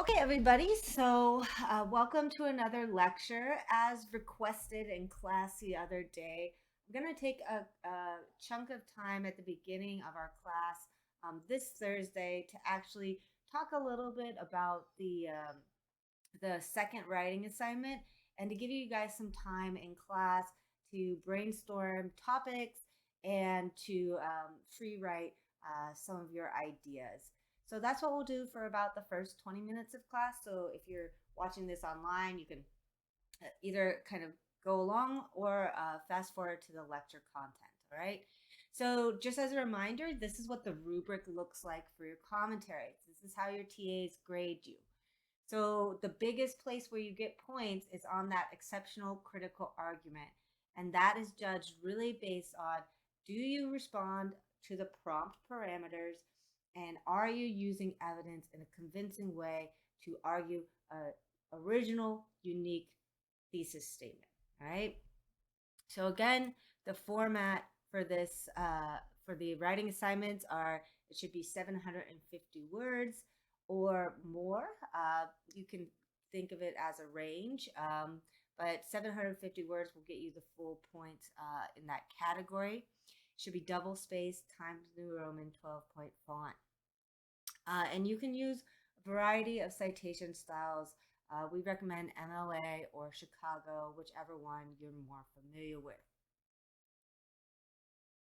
Okay, everybody. Welcome to another lecture. As requested in class the other day, I'm going to take a chunk of time at the beginning of our class this Thursday to actually talk a little bit about the second writing assignment and to give you guys some time in class to brainstorm topics and to free write some of your ideas. So that's what we'll do for about the first 20 minutes of class. So if you're watching this online, you can either kind of go along or fast forward to the lecture content. All right. So just as a reminder, this is what the rubric looks like for your commentaries. This is how your TAs grade you. So the biggest place where you get points is on that exceptional critical argument. And that is judged really based on, do you respond to the prompt parameters, and are you using evidence in a convincing way to argue a original, unique thesis statement? All right. So again, the format for this for the writing assignments are, it should be 750 words or more. You can think of it as a range, but 750 words will get you the full points in that category. It should be double spaced, Times New Roman 12-point font. And you can use a variety of citation styles. We recommend MLA or Chicago, whichever one you're more familiar with.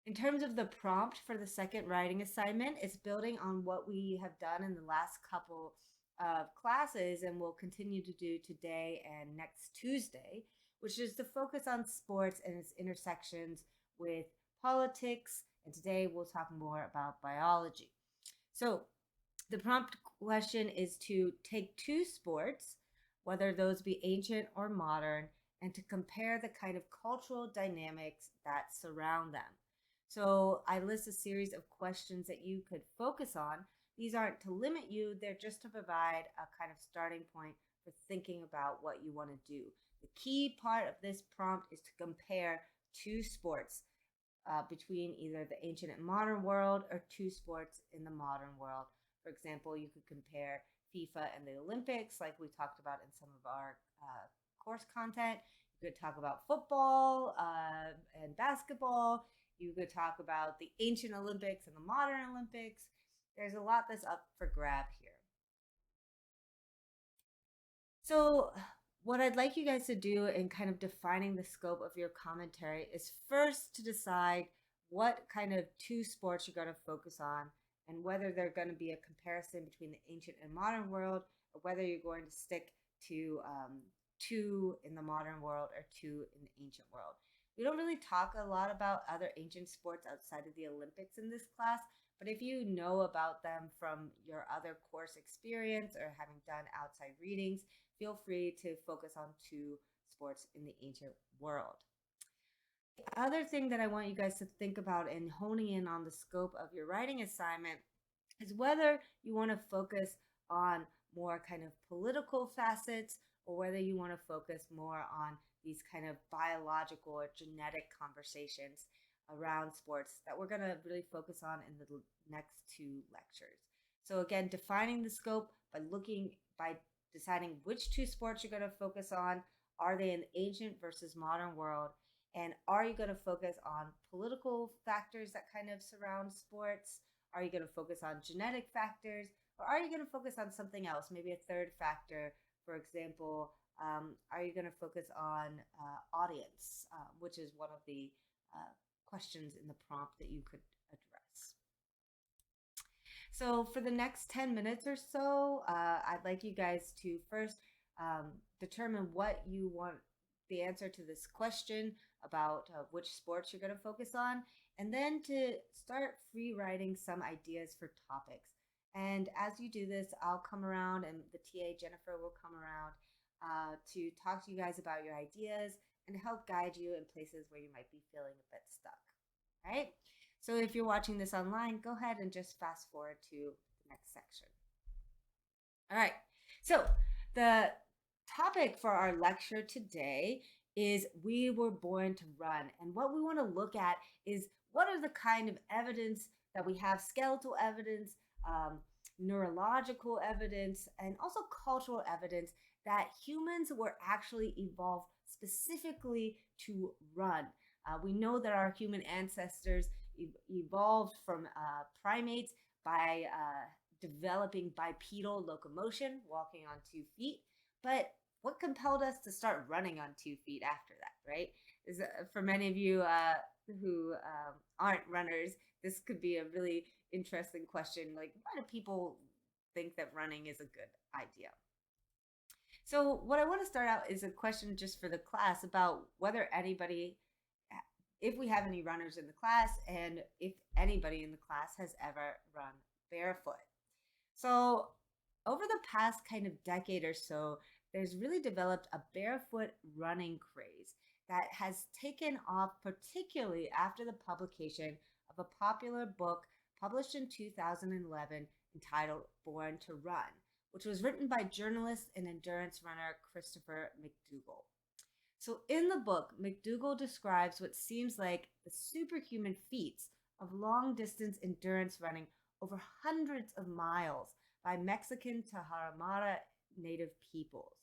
In terms of the prompt for the second writing assignment, it's building on what we have done in the last couple of classes and will continue to do today and next Tuesday, which is to focus on sports and its intersections with politics. And today we'll talk more about biology. So the prompt question is to take two sports, whether those be ancient or modern, and to compare the kind of cultural dynamics that surround them. So I list a series of questions that you could focus on. These aren't to limit you, they're just to provide a kind of starting point for thinking about what you want to do. The key part of this prompt is to compare two sports between either the ancient and modern world or two sports in the modern world. For example, you could compare FIFA and the Olympics, like we talked about in some of our course content. You could talk about football and basketball. You could talk about the ancient Olympics and the modern Olympics. There's a lot that's up for grab here. So, what I'd like you guys to do in kind of defining the scope of your commentary is first to decide what kind of two sports you're going to focus on and whether they're going to be a comparison between the ancient and modern world, or whether you're going to stick to two in the modern world or two in the ancient world. We don't really talk a lot about other ancient sports outside of the Olympics in this class, but if you know about them from your other course experience or having done outside readings, feel free to focus on two sports in the ancient world. The other thing that I want you guys to think about in honing in on the scope of your writing assignment is whether you want to focus on more kind of political facets or whether you want to focus more on these kind of biological or genetic conversations around sports that we're going to really focus on in the next two lectures. So again, defining the scope by deciding which two sports you're going to focus on. Are they in the ancient versus modern world? And are you going to focus on political factors that kind of surround sports? Are you going to focus on genetic factors? Or are you going to focus on something else, maybe a third factor? For example, are you going to focus on audience, which is one of the questions in the prompt that you could address. So for the next 10 minutes or so, I'd like you guys to first determine what you want the answer to this question about which sports you're going to focus on, and then to start free writing some ideas for topics. And as you do this, I'll come around and the TA, Jennifer, will come around to talk to you guys about your ideas and help guide you in places where you might be feeling a bit stuck. All right? So if you're watching this online, go ahead and just fast forward to the next section. All right. So the topic for our lecture today is we were born to run. And what we want to look at is what are the kind of evidence that we have, skeletal evidence, neurological evidence, and also cultural evidence that humans were actually evolved specifically to run. We know that our human ancestors evolved from primates by developing bipedal locomotion, walking on 2 feet. But what compelled us to start running on 2 feet after that, right? Is for many of you who aren't runners, this could be a really interesting question. Like, why do people think that running is a good idea? So, what I want to start out is a question just for the class about whether anybody, if we have any runners in the class, and if anybody in the class has ever run barefoot. So, over the past kind of decade or so, there's really developed a barefoot running craze that has taken off, particularly after the publication of a popular book published in 2011 entitled Born to Run, which was written by journalist and endurance runner Christopher McDougall. So, in the book, McDougall describes what seems like the superhuman feats of long distance endurance running over hundreds of miles by Mexican Tarahumara native peoples.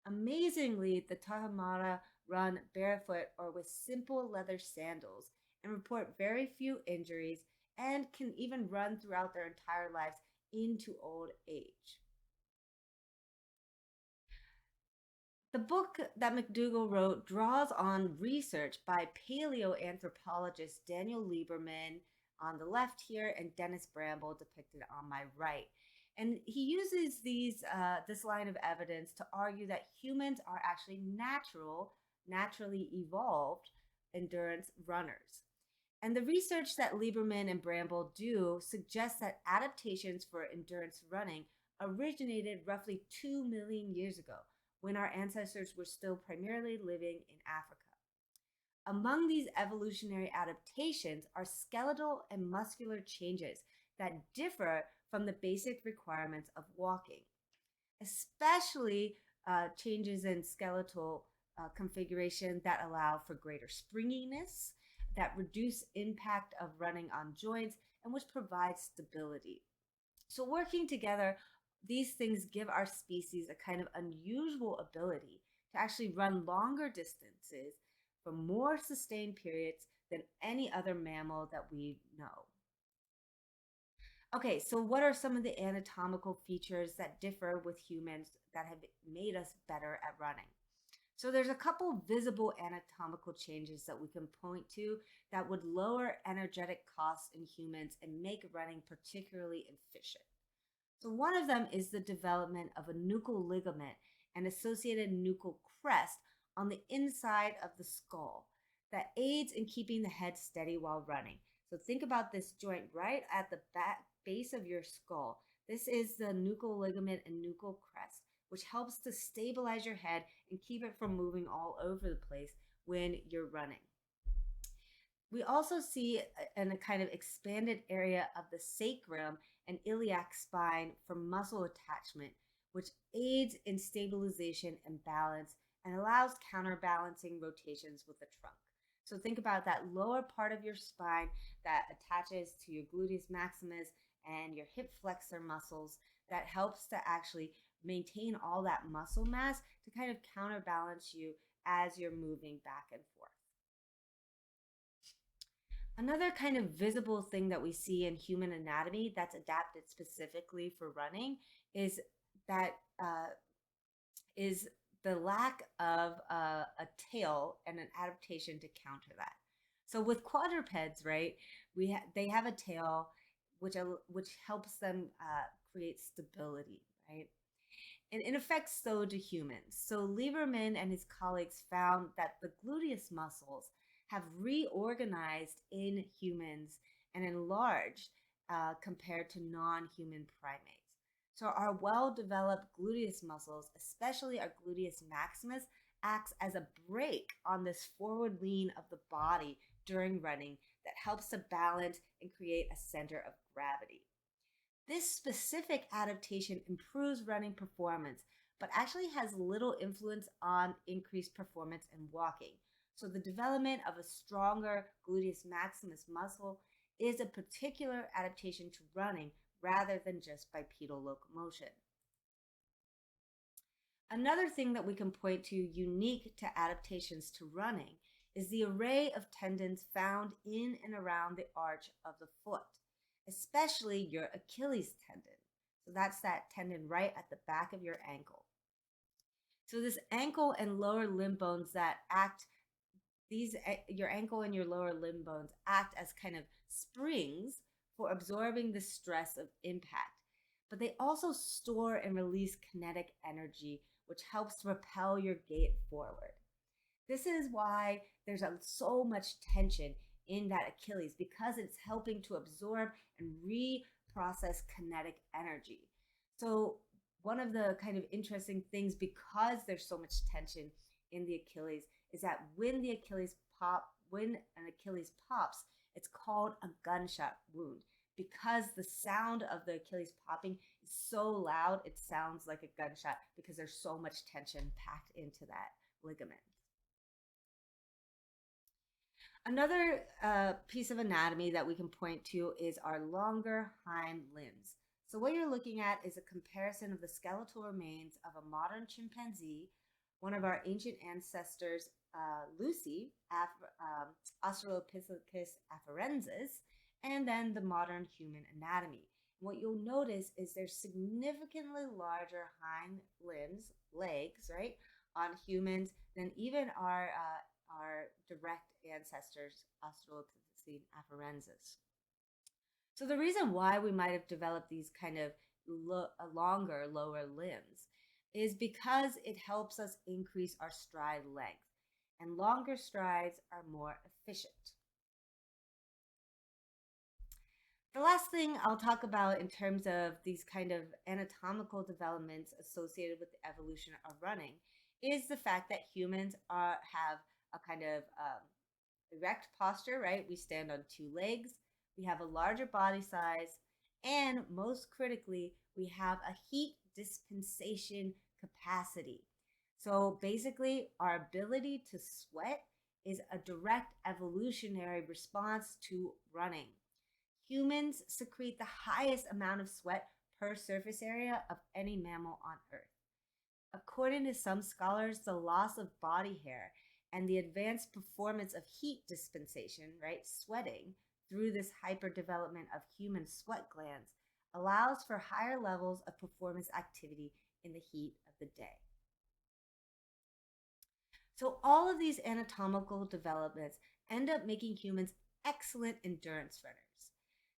Amazingly, the Tarahumara run barefoot or with simple leather sandals and report very few injuries and can even run throughout their entire lives into old age. The book that McDougall wrote draws on research by paleoanthropologist Daniel Lieberman on the left here and Dennis Bramble depicted on my right. And he uses this line of evidence to argue that humans are actually naturally evolved endurance runners. And the research that Lieberman and Bramble do suggests that adaptations for endurance running originated roughly 2 million years ago, when our ancestors were still primarily living in Africa. Among these evolutionary adaptations are skeletal and muscular changes that differ from the basic requirements of walking, especially changes in skeletal configuration that allow for greater springiness, that reduce impact of running on joints, and which provide stability. So working together, these things give our species a kind of unusual ability to actually run longer distances for more sustained periods than any other mammal that we know. Okay, so what are some of the anatomical features that differ with humans that have made us better at running? So there's a couple visible anatomical changes that we can point to that would lower energetic costs in humans and make running particularly efficient. So one of them is the development of a nuchal ligament and associated nuchal crest on the inside of the skull that aids in keeping the head steady while running. So think about this joint right at the base of your skull. This is the nuchal ligament and nuchal crest, which helps to stabilize your head and keep it from moving all over the place when you're running. We also see in a kind of expanded area of the sacrum and iliac spine for muscle attachment, which aids in stabilization and balance and allows counterbalancing rotations with the trunk. So think about that lower part of your spine that attaches to your gluteus maximus and your hip flexor muscles that helps to actually maintain all that muscle mass to kind of counterbalance you as you're moving back and forth. Another kind of visible thing that we see in human anatomy that's adapted specifically for running is the lack of a tail and an adaptation to counter that. So with quadrupeds, right, they have a tail which helps them create stability, right? And in effect, so do humans. So Lieberman and his colleagues found that the gluteus muscles have reorganized in humans and enlarged compared to non-human primates. So our well-developed gluteus muscles, especially our gluteus maximus, acts as a brake on this forward lean of the body during running that helps to balance and create a center of gravity. This specific adaptation improves running performance, but actually has little influence on increased performance in walking. So the development of a stronger gluteus maximus muscle is a particular adaptation to running rather than just bipedal locomotion. Another thing that we can point to unique to adaptations to running is the array of tendons found in and around the arch of the foot, especially your Achilles tendon. So that's that tendon right at the back of your ankle. So this ankle and lower limb bones that act your ankle and your lower limb bones act as kind of springs for absorbing the stress of impact. But they also store and release kinetic energy, which helps propel your gait forward. This is why there's so much tension in that Achilles, because it's helping to absorb and reprocess kinetic energy. So one of the kind of interesting things, because there's so much tension in the Achilles, is that when an Achilles pops, it's called a gunshot wound, because the sound of the Achilles popping is so loud, it sounds like a gunshot because there's so much tension packed into that ligament. Another piece of anatomy that we can point to is our longer hind limbs. So what you're looking at is a comparison of the skeletal remains of a modern chimpanzee, one of our ancient ancestors, Lucy, Australopithecus afarensis, and then the modern human anatomy. And what you'll notice is there's significantly larger hind limbs, legs, right, on humans than even our direct ancestors, Australopithecus afarensis. So the reason why we might have developed these kind of longer lower limbs is because it helps us increase our stride length, and longer strides are more efficient. The last thing I'll talk about in terms of these kind of anatomical developments associated with the evolution of running is the fact that humans have a kind of erect posture, right? We stand on two legs, we have a larger body size, and most critically, we have a heat dispensation capacity. So basically, our ability to sweat is a direct evolutionary response to running. Humans secrete the highest amount of sweat per surface area of any mammal on Earth. According to some scholars, the loss of body hair and the advanced performance of heat dispensation, right, sweating, through this hyperdevelopment of human sweat glands allows for higher levels of performance activity in the heat of the day. So all of these anatomical developments end up making humans excellent endurance runners.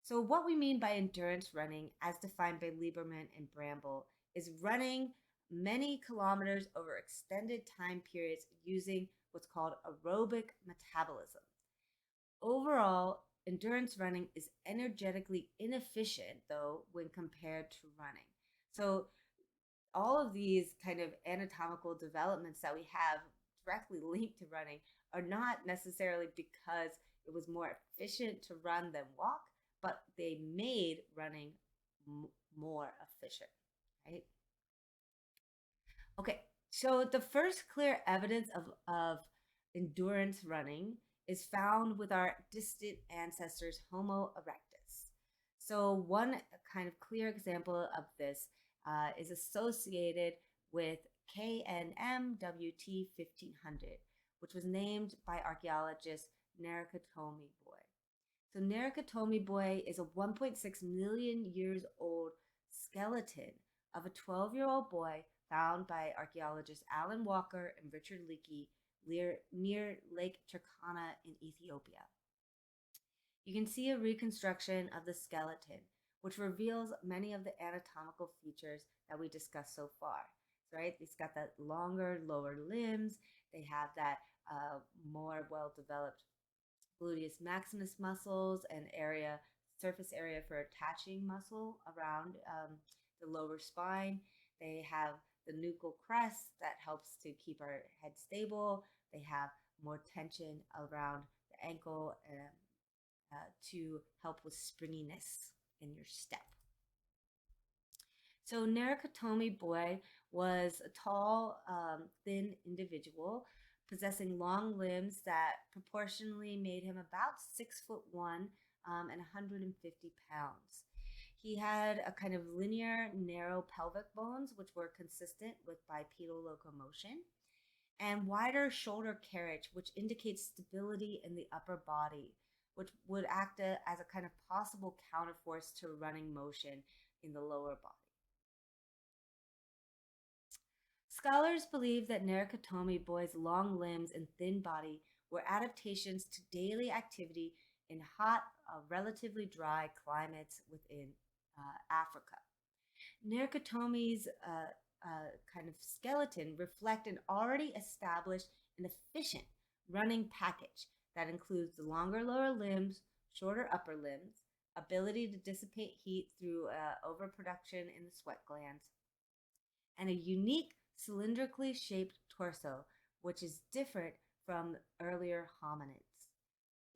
So what we mean by endurance running, as defined by Lieberman and Bramble, is running many kilometers over extended time periods using what's called aerobic metabolism. Overall, endurance running is energetically inefficient, though, when compared to running. So all of these kind of anatomical developments that we have directly linked to running are not necessarily because it was more efficient to run than walk, but they made running more efficient, right? Okay, so the first clear evidence of endurance running is found with our distant ancestors, Homo erectus. So one kind of clear example of this is associated with KNMWT 1500, which was named by archaeologist Nerukatomi Boy. So Nerukatomi Boy is a 1.6 million years old skeleton of a 12-year-old boy found by archaeologists Alan Walker and Richard Leakey near Lake Turkana in Ethiopia. You can see a reconstruction of the skeleton, which reveals many of the anatomical features that we discussed so far. Right? It's got that longer lower limbs. They have that more well-developed gluteus maximus muscles and surface area for attaching muscle around the lower spine. They have the nuchal crest that helps to keep our head stable. They have more tension around the ankle to help with springiness in your step. So Nerukatomi Boy was a tall, thin individual possessing long limbs that proportionally made him about 6'1" and 150 pounds. He had a kind of linear, narrow pelvic bones, which were consistent with bipedal locomotion, and wider shoulder carriage, which indicates stability in the upper body, which would act as a kind of possible counterforce to running motion in the lower body. Scholars believe that Narukatomi boy's long limbs and thin body were adaptations to daily activity in hot, relatively dry climates within Africa. Narukatomi's kind of skeleton reflect an already established and efficient running package that includes the longer lower limbs, shorter upper limbs, ability to dissipate heat through overproduction in the sweat glands, and a unique cylindrically shaped torso, which is different from earlier hominids.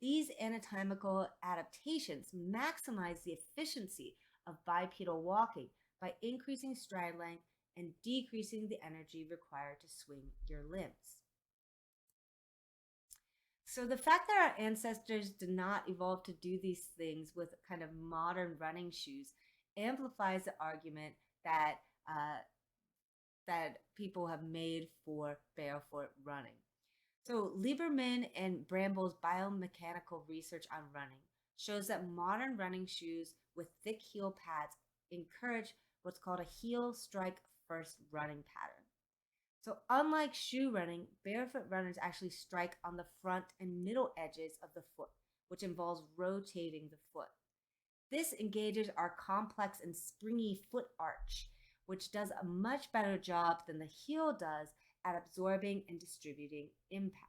These anatomical adaptations maximize the efficiency of bipedal walking by increasing stride length and decreasing the energy required to swing your limbs. So the fact that our ancestors did not evolve to do these things with kind of modern running shoes amplifies the argument that that people have made for barefoot running. So Lieberman and Bramble's biomechanical research on running shows that modern running shoes with thick heel pads encourage what's called a heel strike first running pattern. So unlike shoe running, barefoot runners actually strike on the front and middle edges of the foot, which involves rotating the foot. This engages our complex and springy foot arch, which does a much better job than the heel does at absorbing and distributing impact.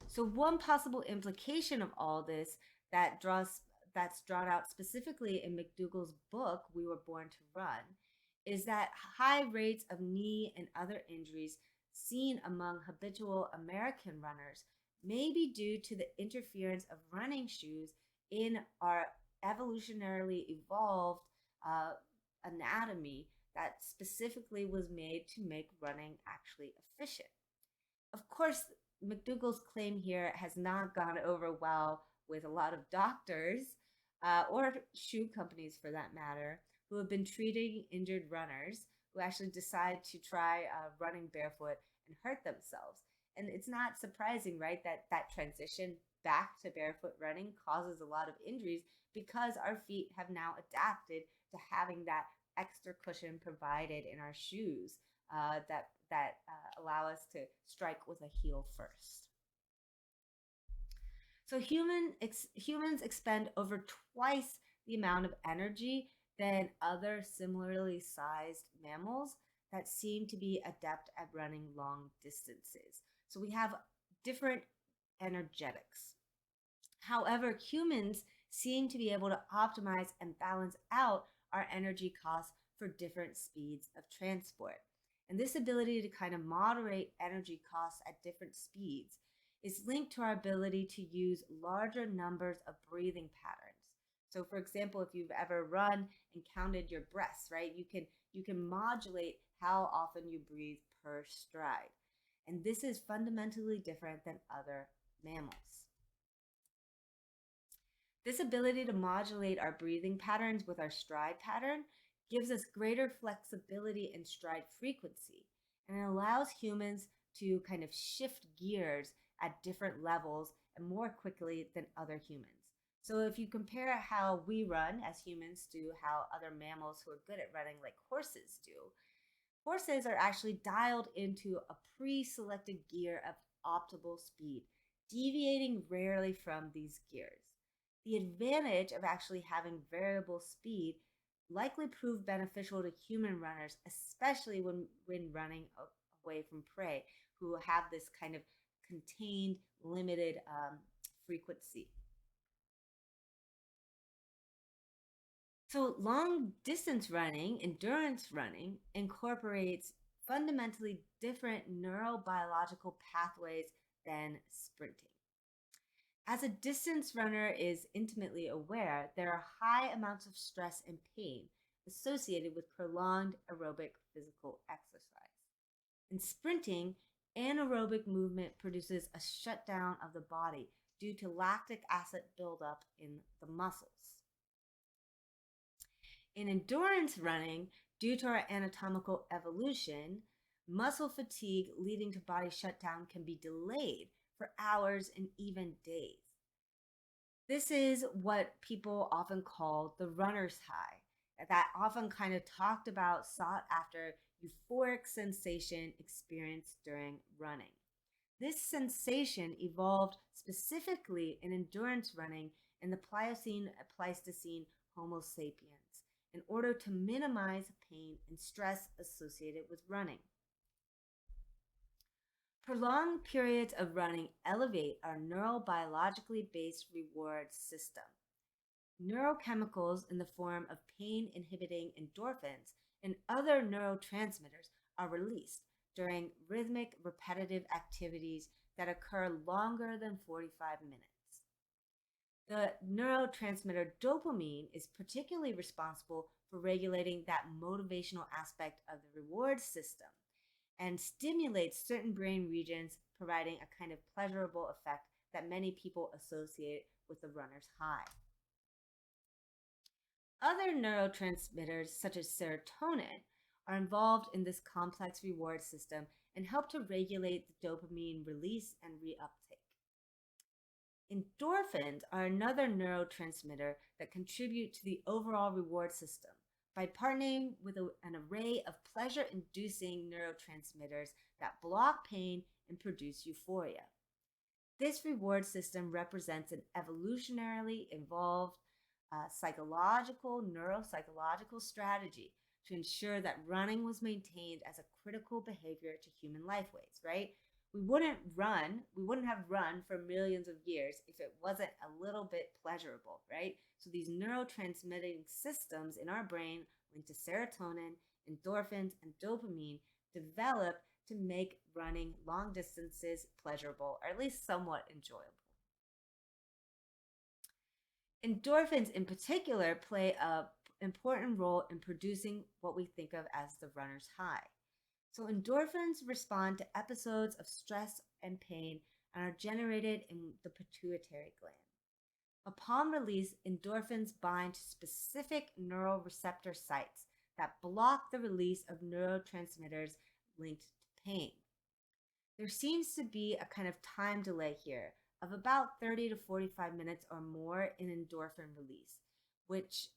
So one possible implication of all this that's drawn out specifically in McDougall's book, We Were Born to Run, is that high rates of knee and other injuries seen among habitual American runners may be due to the interference of running shoes in our evolutionarily evolved anatomy that specifically was made to make running actually efficient. Of course, McDougall's claim here has not gone over well with a lot of doctors or shoe companies for that matter, who have been treating injured runners who actually decide to try running barefoot and hurt themselves. And it's not surprising, right, that that transition back to barefoot running causes a lot of injuries because our feet have now adapted to having that extra cushion provided in our shoes that allow us to strike with a heel first. So humans expend over twice the amount of energy than other similarly sized mammals that seem to be adept at running long distances. So we have different energetics. However, humans seem to be able to optimize and balance out our energy costs for different speeds of transport. And this ability to kind of moderate energy costs at different speeds is linked to our ability to use larger numbers of breathing patterns. So for example, if you've ever run and counted your breaths, right, you can modulate how often you breathe per stride. And this is fundamentally different than other mammals. This ability to modulate our breathing patterns with our stride pattern gives us greater flexibility in stride frequency, and it allows humans to kind of shift gears at different levels and more quickly than other humans. So if you compare how we run as humans to how other mammals who are good at running, like horses, do, horses are actually dialed into a pre-selected gear of optimal speed, deviating rarely from these gears. The advantage of actually having variable speed likely proved beneficial to human runners, especially when running away from prey, who have this kind of contained, limited frequency. So long distance running, endurance running, incorporates fundamentally different neurobiological pathways than sprinting. As a distance runner is intimately aware, there are high amounts of stress and pain associated with prolonged aerobic physical exercise. In sprinting, anaerobic movement produces a shutdown of the body due to lactic acid buildup in the muscles. In endurance running, due to our anatomical evolution, muscle fatigue leading to body shutdown can be delayed for hours and even days. This is what people often call the runner's high, that often kind of talked about, sought after euphoric sensation experienced during running. This sensation evolved specifically in endurance running in the Pliocene Pleistocene Homo sapiens in order to minimize pain and stress associated with running. Prolonged periods of running elevate our neurobiologically based reward system. Neurochemicals in the form of pain inhibiting endorphins and other neurotransmitters are released during rhythmic repetitive activities that occur longer than 45 minutes. The neurotransmitter dopamine is particularly responsible for regulating that motivational aspect of the reward system and stimulates certain brain regions, providing a kind of pleasurable effect that many people associate with the runner's high. Other neurotransmitters, such as serotonin, are involved in this complex reward system and help to regulate the dopamine release and reuptake. Endorphins are another neurotransmitter that contribute to the overall reward system by partnering with an array of pleasure inducing neurotransmitters that block pain and produce euphoria. This reward system represents an evolutionarily involved neuropsychological strategy to ensure that running was maintained as a critical behavior to human lifeways, right? We wouldn't have run for millions of years if it wasn't a little bit pleasurable, right? So these neurotransmitting systems in our brain linked to serotonin, endorphins, and dopamine develop to make running long distances pleasurable, or at least somewhat enjoyable. Endorphins in particular play an important role in producing what we think of as the runner's high. So endorphins respond to episodes of stress and pain and are generated in the pituitary gland. Upon release, endorphins bind to specific neuroreceptor sites that block the release of neurotransmitters linked to pain. There seems to be a kind of time delay here of about 30 to 45 minutes or more in endorphin release, which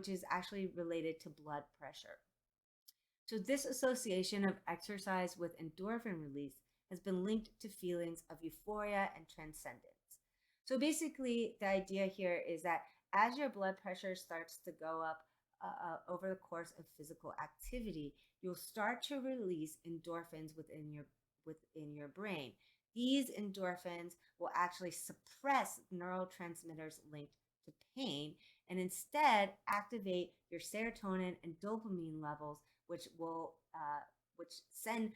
is actually related to blood pressure. So this association of exercise with endorphin release has been linked to feelings of euphoria and transcendence. So basically, the idea here is that as your blood pressure starts to go up over the course of physical activity, you'll start to release endorphins within your brain. These endorphins will actually suppress neurotransmitters linked to pain and instead activate your serotonin and dopamine levels, which send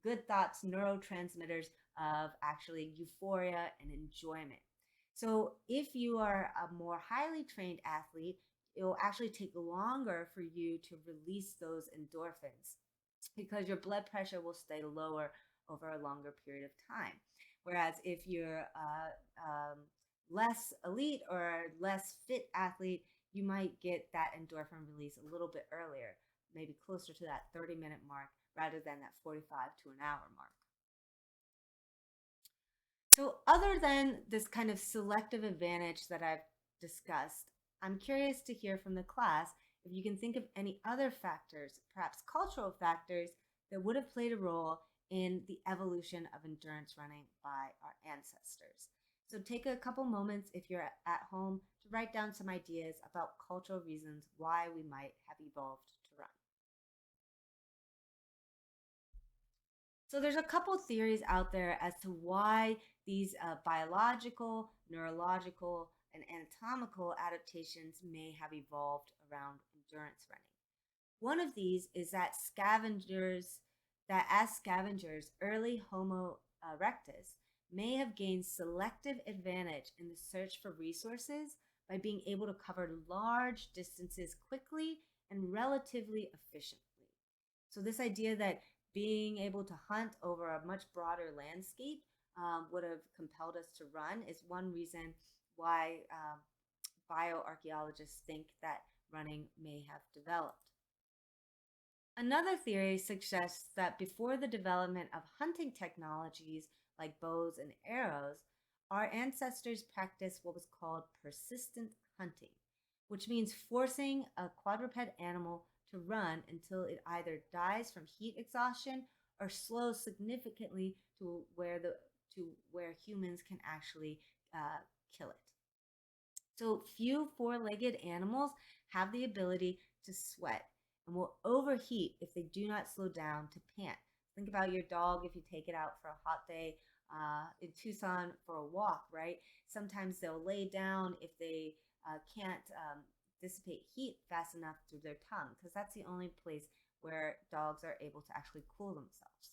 good thoughts, neurotransmitters of actually euphoria and enjoyment. So if you are a more highly trained athlete, it will actually take longer for you to release those endorphins because your blood pressure will stay lower over a longer period of time. Whereas if you're less elite or less fit athlete, you might get that endorphin release a little bit earlier, maybe closer to that 30-minute mark rather than that 45 to an hour mark. So other than this kind of selective advantage that I've discussed, I'm curious to hear from the class if you can think of any other factors, perhaps cultural factors, that would have played a role in the evolution of endurance running by our ancestors. So take a couple moments if you're at home to write down some ideas about cultural reasons why we might have evolved to run. So there's a couple theories out there as to why these biological, neurological, and anatomical adaptations may have evolved around endurance running. One of these is that as scavengers, early Homo erectus may have gained selective advantage in the search for resources by being able to cover large distances quickly and relatively efficiently. So this idea that being able to hunt over a much broader landscape would have compelled us to run is one reason why bioarchaeologists think that running may have developed. Another theory suggests that before the development of hunting technologies like bows and arrows, our ancestors practiced what was called persistent hunting, which means forcing a quadruped animal to run until it either dies from heat exhaustion or slows significantly to where humans can actually kill it. So few four-legged animals have the ability to sweat and will overheat if they do not slow down to pant. Think about your dog if you take it out for a hot day in Tucson for a walk, right? Sometimes they'll lay down if they can't dissipate heat fast enough through their tongue, because that's the only place where dogs are able to actually cool themselves.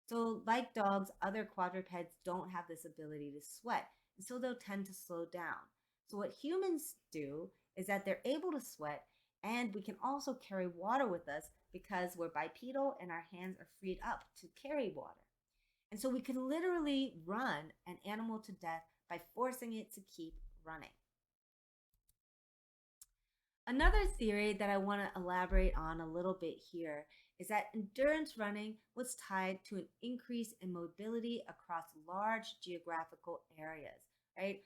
So, like dogs, other quadrupeds don't have this ability to sweat, and so they'll tend to slow down. So, what humans do is that they're able to sweat, and we can also carry water with us because we're bipedal and our hands are freed up to carry water. And so, we can literally run an animal to death by forcing it to keep running. Another theory that I want to elaborate on a little bit here is that endurance running was tied to an increase in mobility across large geographical areas, right?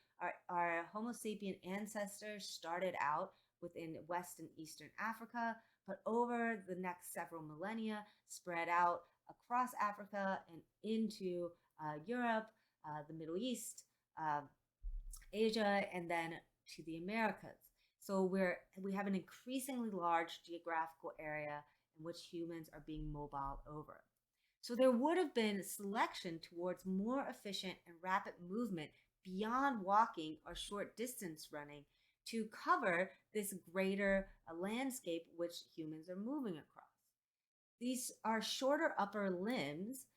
Our Homo sapien ancestors started out within West and Eastern Africa, but over the next several millennia spread out across Africa and into Europe, the Middle East, uh, Asia, and then to the Americas. So we have an increasingly large geographical area in which humans are being mobile over. So there would have been selection towards more efficient and rapid movement beyond walking or short distance running to cover this greater landscape which humans are moving across. These are shorter upper limbs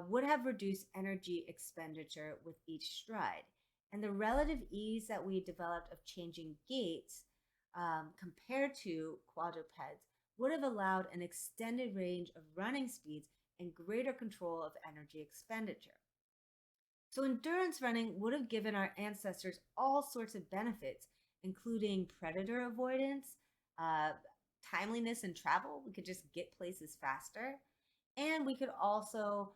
would have reduced energy expenditure with each stride. And the relative ease that we developed of changing gaits compared to quadrupeds would have allowed an extended range of running speeds and greater control of energy expenditure. So, endurance running would have given our ancestors all sorts of benefits, including predator avoidance, uh, timeliness in travel. We could just get places faster. And we could also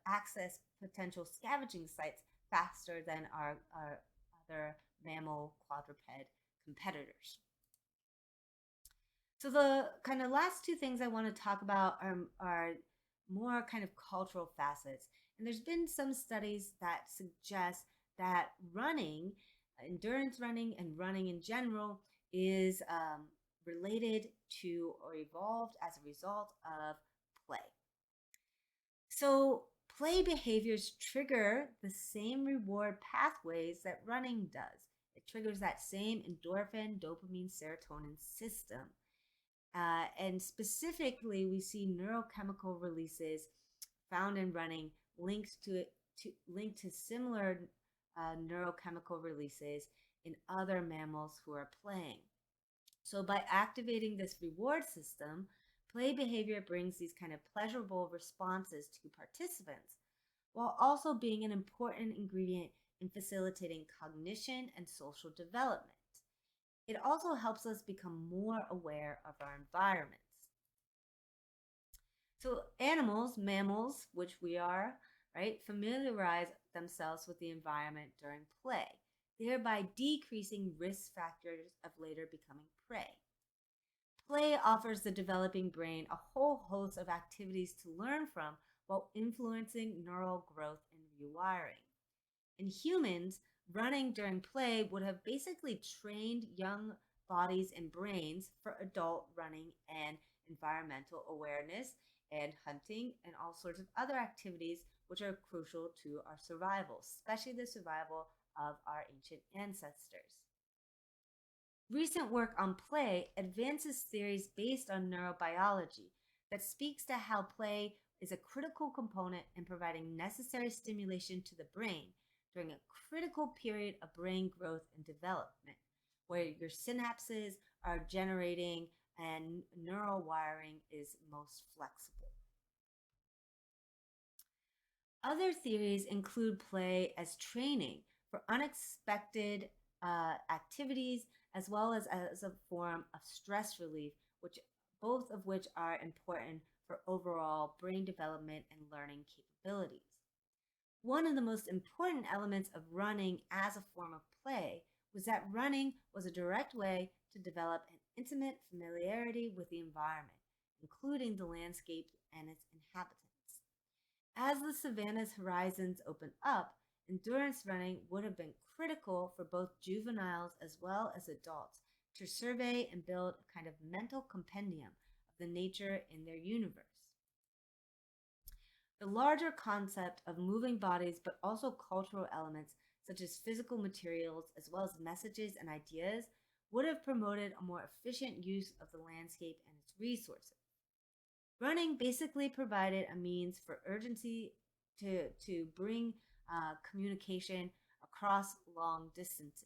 access potential scavenging sites faster than our other mammal quadruped competitors. So the kind of last two things I want to talk about are more kind of cultural facets. And there's been some studies that suggest that running, endurance running, and running in general is related to or evolved as a result of play. So play behaviors trigger the same reward pathways that running does. It triggers that same endorphin, dopamine, serotonin system. And specifically, we see neurochemical releases found in running linked to similar neurochemical releases in other mammals who are playing. So by activating this reward system, play behavior brings these kind of pleasurable responses to participants, while also being an important ingredient in facilitating cognition and social development. It also helps us become more aware of our environments. So animals, mammals, which we are, right, familiarize themselves with the environment during play, thereby decreasing risk factors of later becoming prey. Play offers the developing brain a whole host of activities to learn from while influencing neural growth and rewiring. In humans, running during play would have basically trained young bodies and brains for adult running and environmental awareness and hunting and all sorts of other activities which are crucial to our survival, especially the survival of our ancient ancestors. Recent work on play advances theories based on neurobiology that speaks to how play is a critical component in providing necessary stimulation to the brain during a critical period of brain growth and development, where your synapses are generating and neural wiring is most flexible. Other theories include play as training for unexpected activities as well as a form of stress relief, which both of which are important for overall brain development and learning capabilities. One of the most important elements of running as a form of play was that running was a direct way to develop an intimate familiarity with the environment, including the landscape and its inhabitants. As the savanna's horizons opened up, endurance running would have been critical for both juveniles as well as adults to survey and build a kind of mental compendium of the nature in their universe. The larger concept of moving bodies, but also cultural elements such as physical materials as well as messages and ideas, would have promoted a more efficient use of the landscape and its resources. Running basically provided a means for urgency to bring communication across long distances.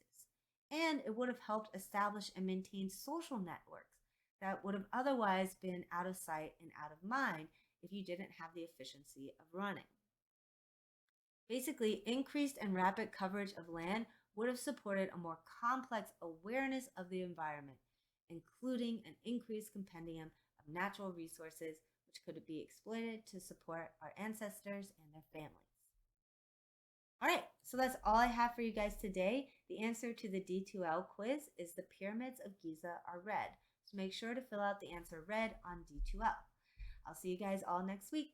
And it would have helped establish and maintain social networks that would have otherwise been out of sight and out of mind if you didn't have the efficiency of running. Basically, increased and rapid coverage of land would have supported a more complex awareness of the environment, including an increased compendium of natural resources which could be exploited to support our ancestors and their families. All right, so that's all I have for you guys today. The answer to the D2L quiz is the pyramids of Giza are red. So make sure to fill out the answer red on D2L. I'll see you guys all next week.